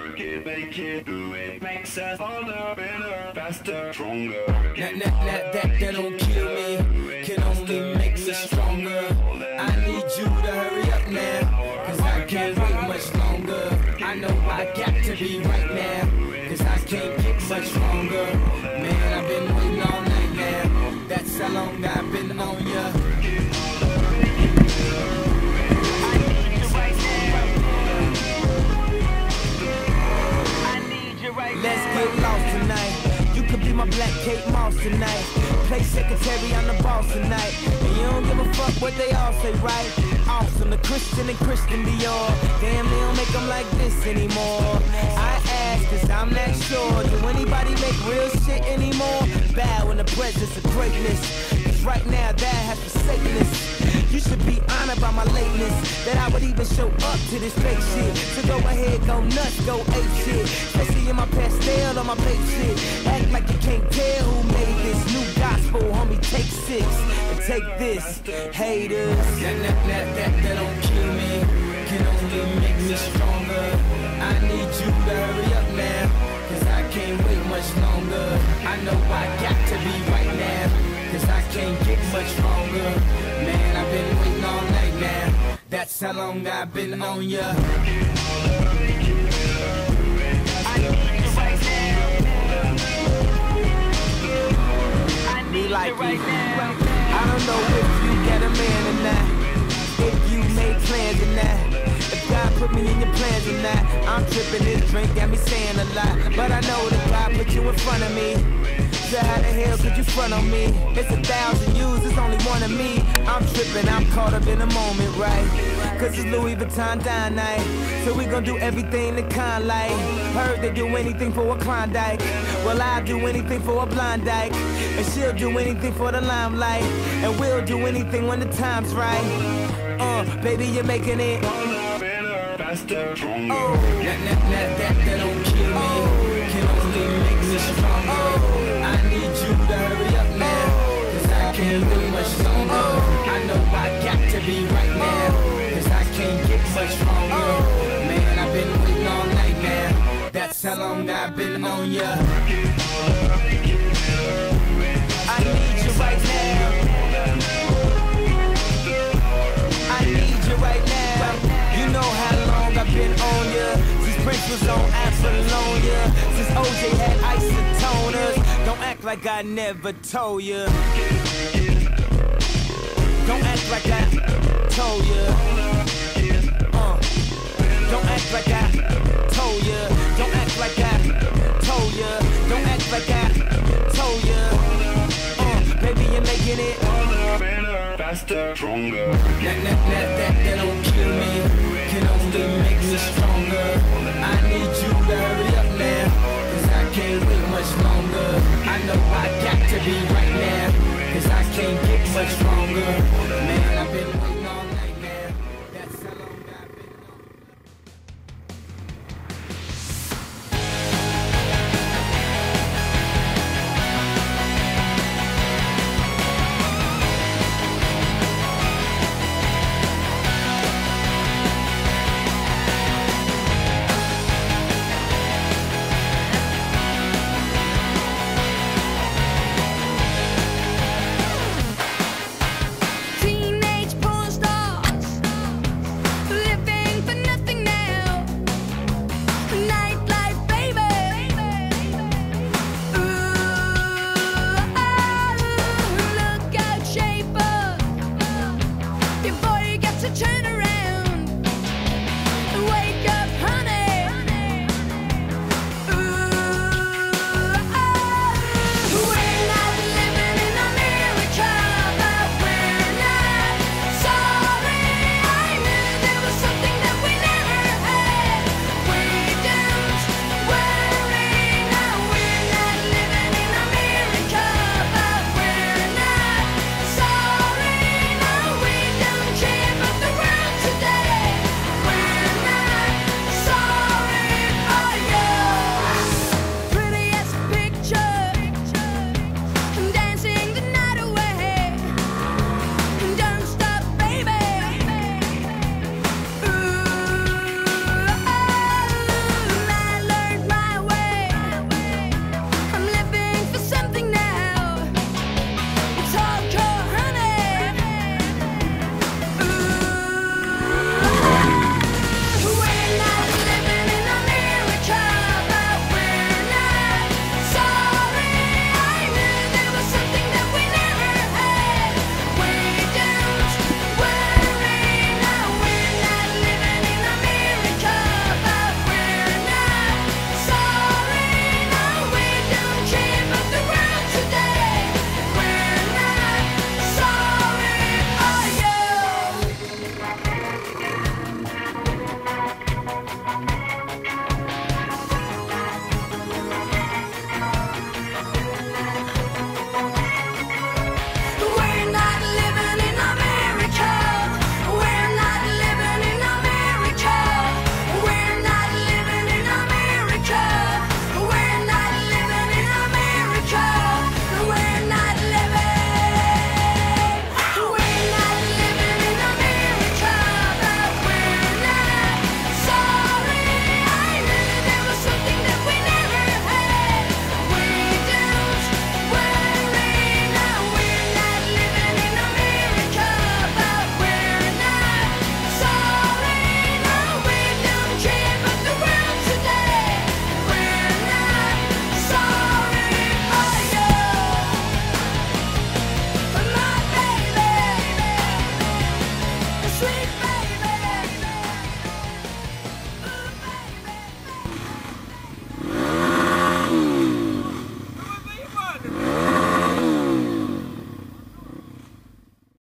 Work it, make it, do it, makes us harder, better, faster, stronger. That don't kill me, can only make me stronger. I need you to hurry up now, cause I can't wait much longer. I know I got to be right now, cause I can't get much stronger. Man, I've been waiting all night now, that's how long I've been on ya. Let's get lost tonight. You could be my black Kate Moss tonight. Play secretary, I'm the boss tonight. And you don't give a fuck what they all say, right? Awesome, the Christian and Christian Dior. Damn, they don't make them like this anymore. I ask, cause I'm not sure. Do anybody make real shit anymore? Bow in the presence of greatness. Cause right now, that has forsaken us. You should be honored by my lateness, that I would even show up to this fake shit. So go ahead, go nuts, go ape shit. Especially in my pastel or my fake shit. Act like you can't tell who made this new gospel, homie. Take 6 and take this, haters. That don't kill me, can only make me stronger. I need you to hurry up now, cause I can't wait much longer. I know I got to be right now, cause I can't get much stronger. Man, I've been waiting all night now, that's how long I've been on ya. I need you right now. I need you right now. I don't know if you get a man or not, if you made plans or not, if God put me in your plans or not. I'm tripping, this drink got me saying a lot, but I know that God put you in front of me. So how the hell could you front on me? It's 1,000 yous, it's only one of me. I'm tripping, I'm caught up in the moment, right? Cause it's Louis Vuitton dine night, so we gon' do everything the kind like. Heard they do anything for a Klondike, well I'll do anything for a blind dyke. And she'll do anything for the limelight, and we'll do anything when the time's right. Baby, you're making it Faster, stronger. That don't kill me, can only make me stronger. I need you to hurry up now, cause I can't wait much longer. I know I got to be right now, cause I can't get much stronger. Man, I've been waiting all night now, that's how long I've been on ya. I need you right now, I need you right now. You know how long I've been on ya, since Prince was on Apollonia, since OJ had isotoners. Don't act like I never told ya, don't act like I told ya. Don't act like I told ya, don't act like I told ya, don't act like I told ya. Baby, you're making it Better, faster, stronger. That